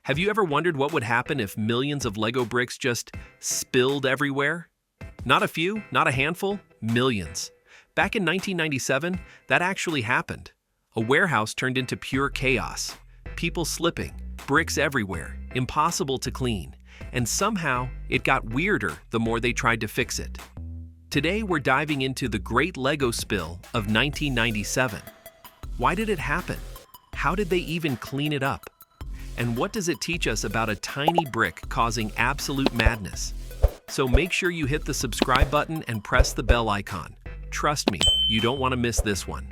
Have you ever wondered what would happen if millions of Lego bricks just spilled everywhere? Not a few, not a handful, millions. Back in 1997, that actually happened. A warehouse turned into pure chaos. People slipping, bricks everywhere, impossible to clean. And somehow, it got weirder the more they tried to fix it. Today, we're diving into the Great Lego Spill of 1997. Why did it happen? How did they even clean it up? And what does it teach us about a tiny brick causing absolute madness? So make sure you hit the subscribe button and press the bell icon. Trust me, you don't want to miss this one.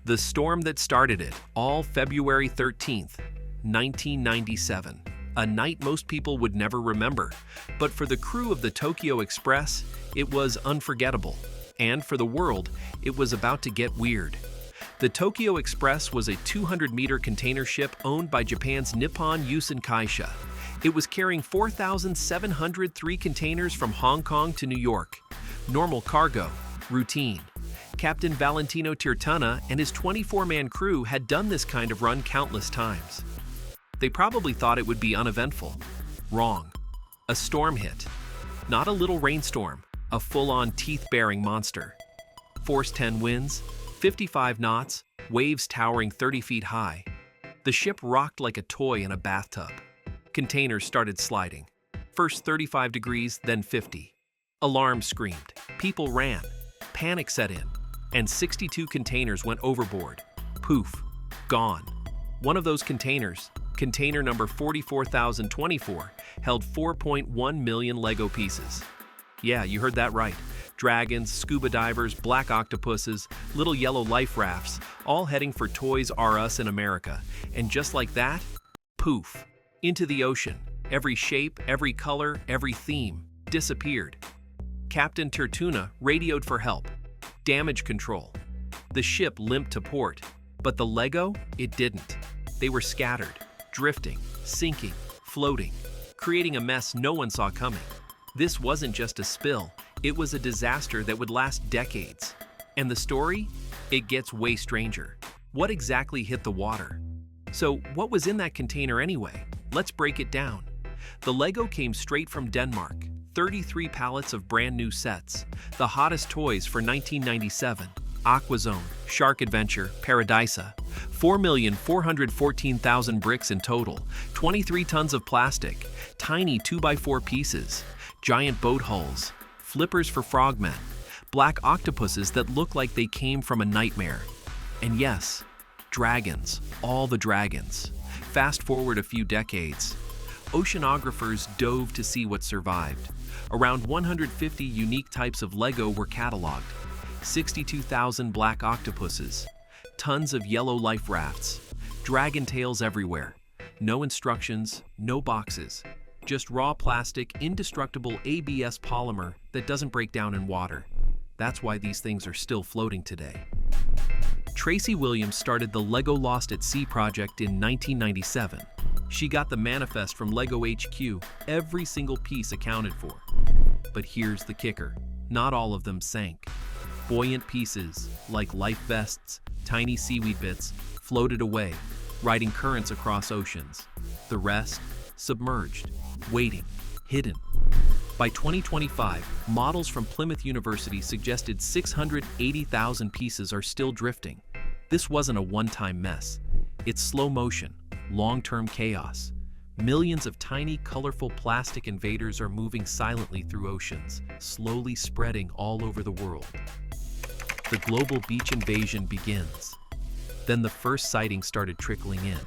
The storm that started it, all February 13th, 1997. A night most people would never remember. But for the crew of the Tokyo Express, it was unforgettable. And for the world, it was about to get weird. The Tokyo Express was a 200-meter container ship owned by Japan's Nippon Yusen Kaisha. It was carrying 4,703 containers from Hong Kong to New York. Normal cargo, routine. Captain Valentino Tirtana and his 24-man crew had done this kind of run countless times. They probably thought it would be uneventful. Wrong. A storm hit. Not a little rainstorm, a full-on teeth-bearing monster. Force 10 winds, 55 knots, waves towering 30 feet high. The ship rocked like a toy in a bathtub. Containers started sliding. First 35 degrees, then 50. Alarms screamed. People ran. Panic set in. And 62 containers went overboard. Poof. Gone. One of those containers, container number 44,024, held 4.1 million Lego pieces. Yeah, you heard that right. Dragons, scuba divers, black octopuses, little yellow life rafts, all heading for Toys R Us in America. And just like that, poof, into the ocean. Every shape, every color, every theme disappeared. Captain Tirtana radioed for help. Damage control. The ship limped to port, but the Lego, it didn't. They were scattered, drifting, sinking, floating, creating a mess no one saw coming. This wasn't just a spill. It was a disaster that would last decades. And the story? It gets way stranger. What exactly hit the water? So, what was in that container anyway? Let's break it down. The Lego came straight from Denmark. 33 pallets of brand new sets. The hottest toys for 1997. Aquazone, Shark Adventure, Paradisa. 4,414,000 bricks in total. 23 tons of plastic. Tiny 2x4 pieces. Giant boat hulls. Flippers for frogmen, black octopuses that look like they came from a nightmare. And yes, dragons, all the dragons. Fast forward a few decades. Oceanographers dove to see what survived. Around 150 unique types of Lego were cataloged. 62,000 black octopuses. Tons of yellow life rafts. Dragon tails everywhere. No instructions, no boxes. Just raw plastic, indestructible ABS polymer that doesn't break down in water. That's why these things are still floating today. Tracy Williams started the Lego Lost at Sea project in 1997. She got the manifest from Lego HQ, every single piece accounted for. But here's the kicker, not all of them sank. Buoyant pieces, like life vests, tiny seaweed bits, floated away, riding currents across oceans. The rest, submerged, waiting, hidden. By 2025, models from Plymouth University suggested 680,000 pieces are still drifting. This wasn't a one-time mess. It's slow motion, long-term chaos. Millions of tiny, colorful plastic invaders are moving silently through oceans, slowly spreading all over the world. The global beach invasion begins. Then the first sightings started trickling in.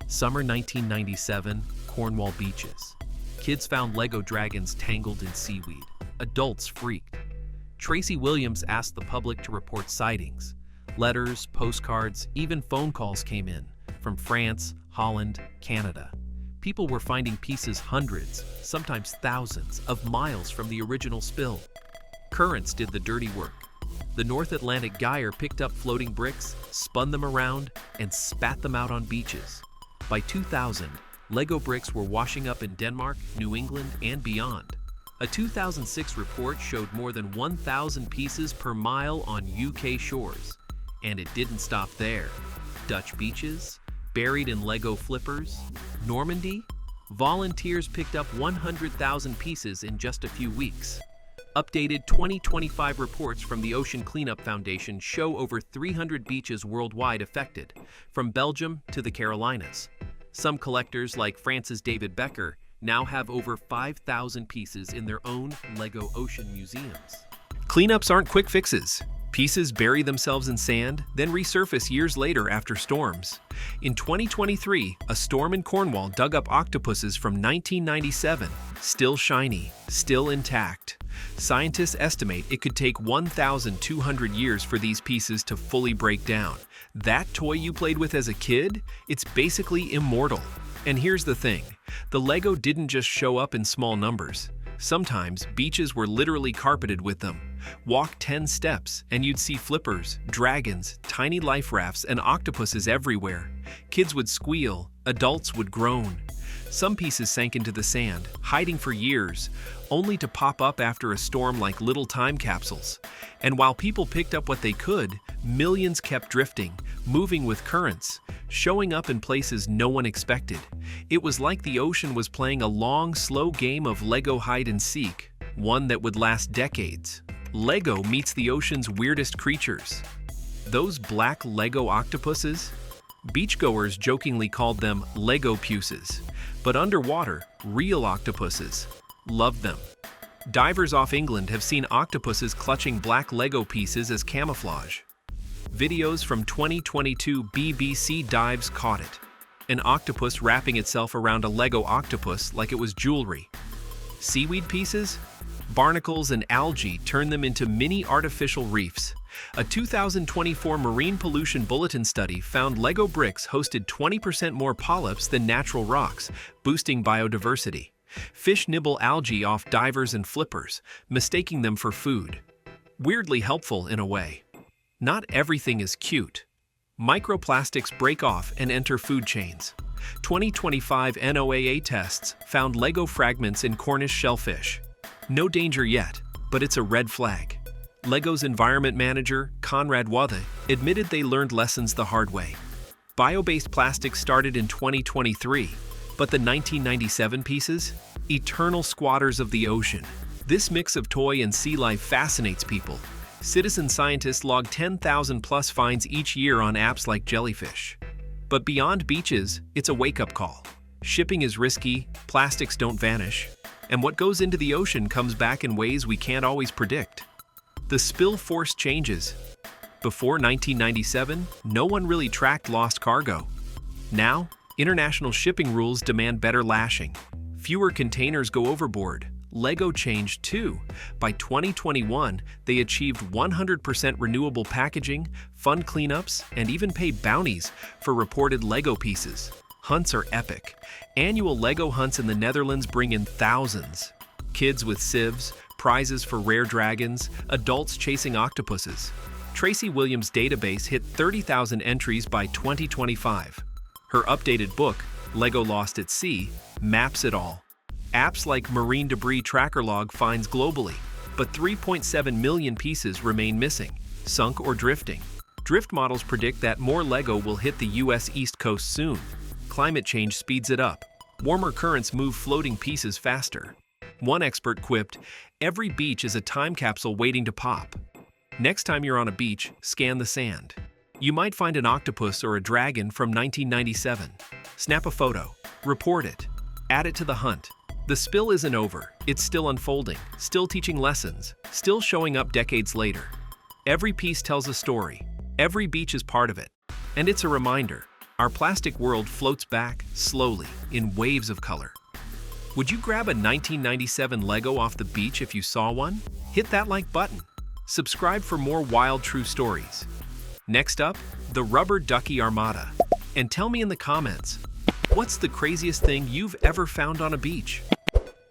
Summer 1997, Cornwall beaches. Kids found Lego dragons tangled in seaweed. Adults freaked. Tracy Williams asked the public to report sightings. Letters, postcards, even phone calls came in from France, Holland, Canada. People were finding pieces hundreds, sometimes thousands, of miles from the original spill. Currents did the dirty work. The North Atlantic Gyre picked up floating bricks, spun them around, and spat them out on beaches. By 2000, Lego bricks were washing up in Denmark, New England, and beyond. A 2006 report showed more than 1,000 pieces per mile on UK shores. And it didn't stop there. Dutch beaches, buried in Lego flippers, Normandy, volunteers picked up 100,000 pieces in just a few weeks. Updated 2025 reports from the Ocean Cleanup Foundation show over 300 beaches worldwide affected, from Belgium to the Carolinas. Some collectors, like Francis David Becker, now have over 5,000 pieces in their own LEGO Ocean museums. Cleanups aren't quick fixes. Pieces bury themselves in sand, then resurface years later after storms. In 2023, a storm in Cornwall dug up octopuses from 1997, still shiny, still intact. Scientists estimate it could take 1,200 years for these pieces to fully break down. That toy you played with as a kid? It's basically immortal. And here's the thing, the LEGO didn't just show up in small numbers. Sometimes beaches were literally carpeted with them. Walk 10 steps and you'd see flippers, dragons, tiny life rafts, and octopuses everywhere. Kids would squeal, adults would groan. Some pieces sank into the sand, hiding for years, only to pop up after a storm like little time capsules. And while people picked up what they could, millions kept drifting, moving with currents, showing up in places no one expected. It was like the ocean was playing a long, slow game of LEGO hide and seek, one that would last decades. LEGO meets the ocean's weirdest creatures. Those black LEGO octopuses? Beachgoers jokingly called them LEGO puces, but underwater, real octopuses. Loved them. Divers off England have seen octopuses clutching black LEGO pieces as camouflage. Videos from 2022 BBC Dives caught it. An octopus wrapping itself around a LEGO octopus like it was jewelry. Seaweed pieces? Barnacles and algae turn them into mini artificial reefs. A 2024 Marine Pollution Bulletin study found LEGO bricks hosted 20% more polyps than natural rocks, boosting biodiversity. Fish nibble algae off divers and flippers, mistaking them for food. Weirdly helpful in a way. Not everything is cute. Microplastics break off and enter food chains. 2025 NOAA tests found LEGO fragments in Cornish shellfish. No danger yet, but it's a red flag. LEGO's environment manager, Conrad Wathe, admitted they learned lessons the hard way. Bio-based plastics started in 2023, but the 1997 pieces? Eternal squatters of the ocean. This mix of toy and sea life fascinates people. Citizen scientists log 10,000 plus finds each year on apps like Jellyfish. But beyond beaches, it's a wake-up call. Shipping is risky, plastics don't vanish, and what goes into the ocean comes back in ways we can't always predict. The spill force changes. Before 1997, no one really tracked lost cargo. Now, international shipping rules demand better lashing. Fewer containers go overboard. LEGO changed too. By 2021, they achieved 100% renewable packaging, fund cleanups, and even paid bounties for reported LEGO pieces. Hunts are epic. Annual LEGO hunts in the Netherlands bring in thousands. Kids with sieves, prizes for rare dragons, adults chasing octopuses. Tracy Williams' database hit 30,000 entries by 2025. Her updated book, LEGO Lost at Sea, maps it all. Apps like Marine Debris Tracker log finds globally, but 3.7 million pieces remain missing, sunk or drifting. Drift models predict that more LEGO will hit the US East Coast soon. Climate change speeds it up. Warmer currents move floating pieces faster. One expert quipped, "Every beach is a time capsule waiting to pop." Next time you're on a beach, scan the sand. You might find an octopus or a dragon from 1997. Snap a photo, report it, add it to the hunt. The spill isn't over, it's still unfolding, still teaching lessons, still showing up decades later. Every piece tells a story, every beach is part of it. And it's a reminder, our plastic world floats back, slowly, in waves of color. Would you grab a 1997 LEGO off the beach if you saw one? Hit that like button. Subscribe for more wild true stories. Next up, the Rubber Ducky Armada. And tell me in the comments, what's the craziest thing you've ever found on a beach?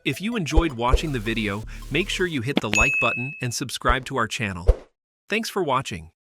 If you enjoyed watching the video, make sure you hit the like button and subscribe to our channel. Thanks for watching.